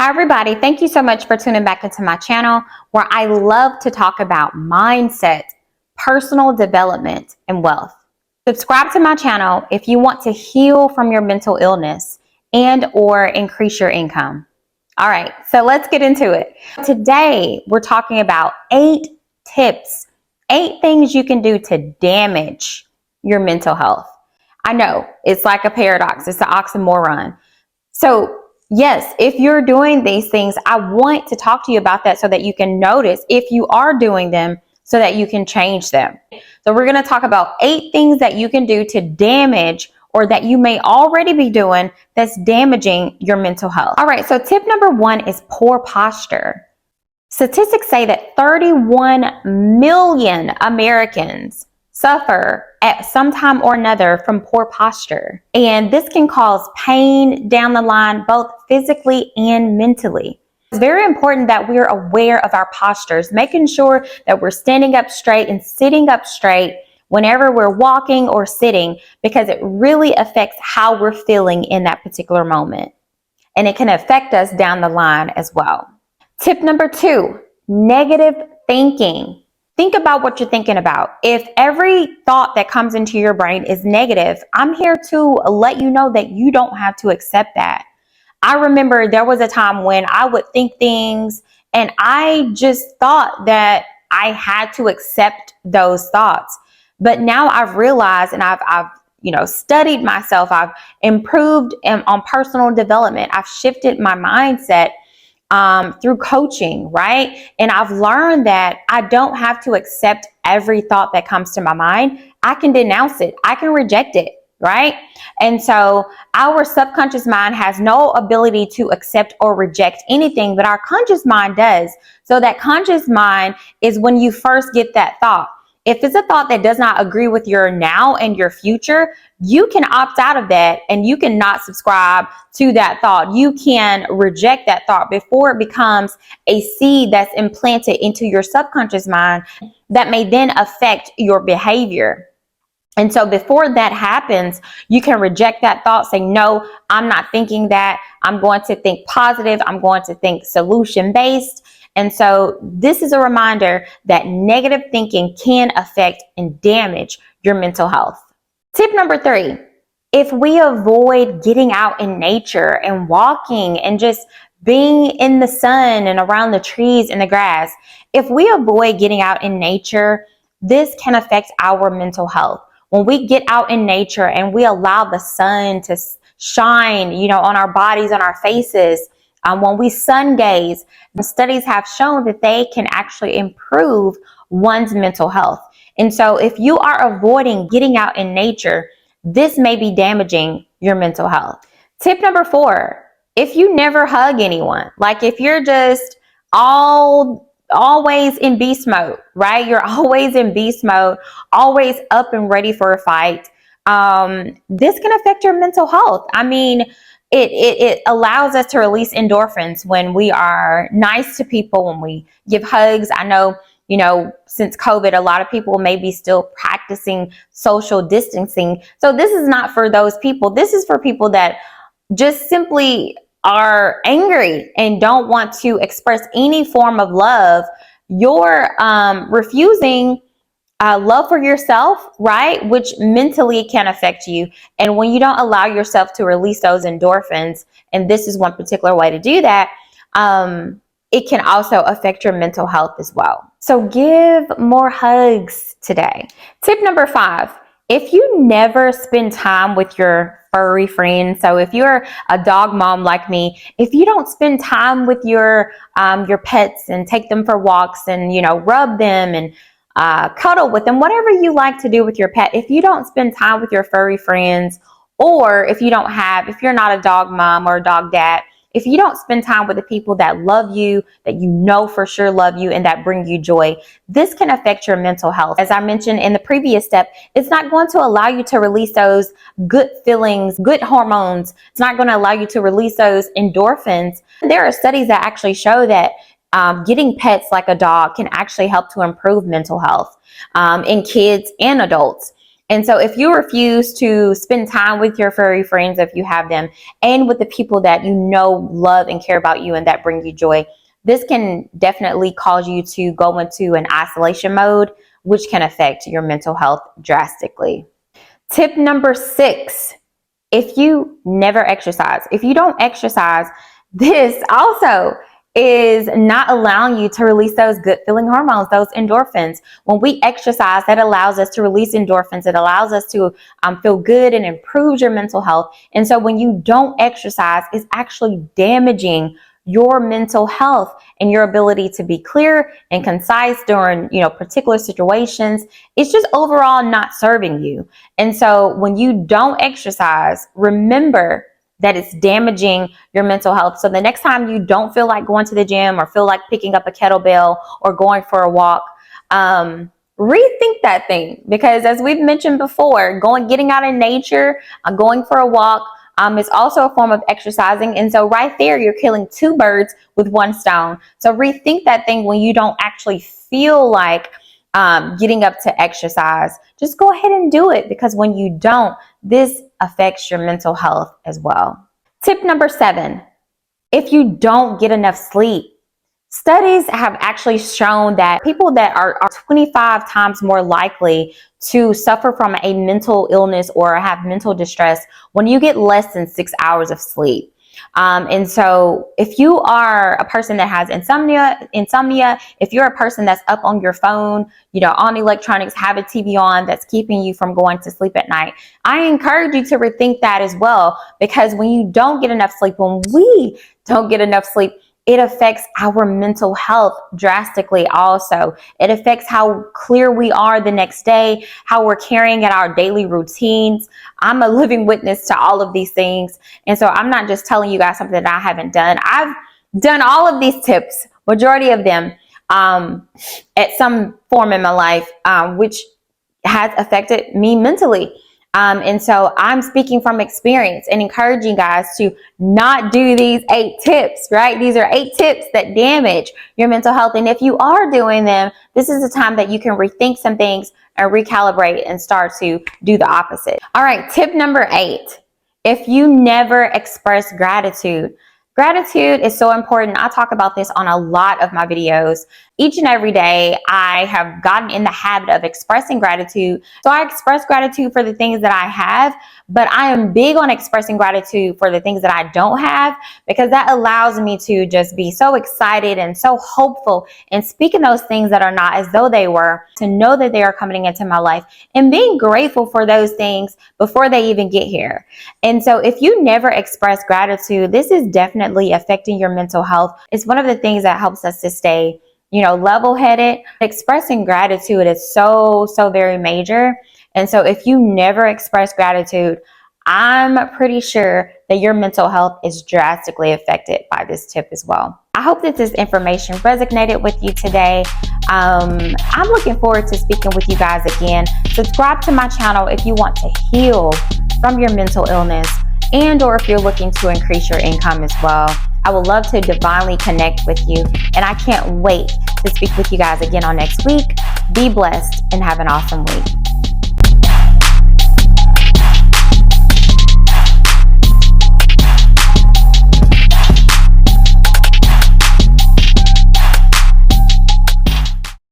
Hi everybody, thank you so much for tuning back into my channel where I love to talk about mindset, personal development, and wealth. Subscribe to my channel if you want to heal from your mental illness and or increase your income. All right, so let's get into it. Today, we're talking about 8 tips, 8 things you can do to damage your mental health. I know, it's like a paradox, it's an oxymoron. So yes, if you're doing these things, I want to talk to you about that so that you can notice if you are doing them so that you can change them. So we're going to talk about 8 things that you can do to damage or that you may already be doing that's damaging your mental health. All right, so tip number 1 is poor posture. Statistics say that 31 million Americans suffer at some time or another from poor posture. And this can cause pain down the line, both physically and mentally. It's very important that we're aware of our postures, making sure that we're standing up straight and sitting up straight whenever we're walking or sitting, because it really affects how we're feeling in that particular moment. And it can affect us down the line as well. Tip number 2, negative thinking. Think about what you're thinking about. If every thought that comes into your brain is negative, I'm here to let you know that you don't have to accept that. I remember there was a time when I would think things and I just thought that I had to accept those thoughts. But now I've realized and I've studied myself. I've improved on personal development. I've shifted my mindset through coaching, right? And I've learned that I don't have to accept every thought that comes to my mind. I can denounce it. I can reject it, right? And so our subconscious mind has no ability to accept or reject anything, but our conscious mind does. So that conscious mind is when you first get that thought. If it's a thought that does not agree with your now and your future, you can opt out of that and you can not subscribe to that thought. You can reject that thought before it becomes a seed that's implanted into your subconscious mind that may then affect your behavior. And so before that happens, you can reject that thought, say, no, I'm not thinking that. I'm going to think positive. I'm going to think solution-based. And so this is a reminder that negative thinking can affect and damage your mental health. Tip number 3, if we avoid getting out in nature and walking and just being in the sun and around the trees and the grass, if we avoid getting out in nature, this can affect our mental health. When we get out in nature and we allow the sun to shine, on our bodies, on our faces, when we sun gaze, the studies have shown that they can actually improve one's mental health. And so if you are avoiding getting out in nature, this may be damaging your mental health. Tip number 4, if you never hug anyone, like if you're just always in beast mode, right? You're always in beast mode, always up and ready for a fight. This can affect your mental health. I mean, it allows us to release endorphins when we are nice to people, when we give hugs. I know, since COVID, a lot of people may be still practicing social distancing. So this is not for those people. This is for people that just simply are angry and don't want to express any form of love. You're refusing love for yourself, right? Which mentally can affect you. And when you don't allow yourself to release those endorphins, and this is one particular way to do that, it can also affect your mental health as well. So give more hugs today. Tip number 5, if you never spend time with your furry friends, so if you're a dog mom like me, if you don't spend time with your pets and take them for walks and, rub them and cuddle with them, whatever you like to do with your pet, if you don't spend time with your furry friends, or if you're not a dog mom or a dog dad, if you don't spend time with the people that love you, that you know for sure love you and that bring you joy, this can affect your mental health. As I mentioned in the previous step, it's not going to allow you to release those good feelings, good hormones. It's not going to allow you to release those endorphins. There are studies that actually show that getting pets like a dog can actually help to improve mental health in kids and adults. And so if you refuse to spend time with your furry friends, if you have them, and with the people that you know love and care about you and that bring you joy, this can definitely cause you to go into an isolation mode, which can affect your mental health drastically. Tip number 6, if you never exercise, if you don't exercise, this also is not allowing you to release those good feeling hormones, those endorphins. When we exercise, that allows us to release endorphins. It allows us to feel good and improves your mental health. And so when you don't exercise, it's actually damaging your mental health and your ability to be clear and concise during, particular situations. It's just overall not serving you. And so when you don't exercise, remember that it's damaging your mental health. So the next time you don't feel like going to the gym or feel like picking up a kettlebell or going for a walk, rethink that thing. Because as we've mentioned before, getting out in nature, going for a walk, is also a form of exercising. And so right there, you're killing 2 birds with 1 stone. So rethink that thing when you don't actually feel like getting up to exercise. Just go ahead and do it, because when you don't, this affects your mental health as well. Tip number 7, if you don't get enough sleep, studies have actually shown that people that are 25 times more likely to suffer from a mental illness or have mental distress when you get less than 6 hours of sleep. And so if you are a person that has insomnia, if you're a person that's up on your phone, on electronics, have a TV on that's keeping you from going to sleep at night, I encourage you to rethink that as well, because when you don't get enough sleep, when we don't get enough sleep, it affects our mental health drastically also. It affects how clear we are the next day, how we're carrying out our daily routines. I'm a living witness to all of these things. And so I'm not just telling you guys something that I haven't done. I've done all of these tips, majority of them, at some form in my life, which has affected me mentally. And so I'm speaking from experience and encouraging guys to not do these 8 tips, right? These are 8 tips that damage your mental health. And if you are doing them, this is the time that you can rethink some things and recalibrate and start to do the opposite. All right, tip number 8, if you never express gratitude. Gratitude is so important. I talk about this on a lot of my videos. Each and every day, I have gotten in the habit of expressing gratitude. So I express gratitude for the things that I have, but I am big on expressing gratitude for the things that I don't have, because that allows me to just be so excited and so hopeful and speaking those things that are not as though they were, to know that they are coming into my life and being grateful for those things before they even get here. And so if you never express gratitude, this is definitely affecting your mental health. It's one of the things that helps us to stay level-headed. Expressing gratitude is so very major. And so if you never express gratitude, I'm pretty sure that your mental health is drastically affected by this tip as well. I hope that this information resonated with you today. I'm looking forward to speaking with you guys again. Subscribe to my channel if you want to heal from your mental illness, and or if you're looking to increase your income as well. I would love to divinely connect with you, and I can't wait to speak with you guys again on next week. Be blessed and have an awesome week.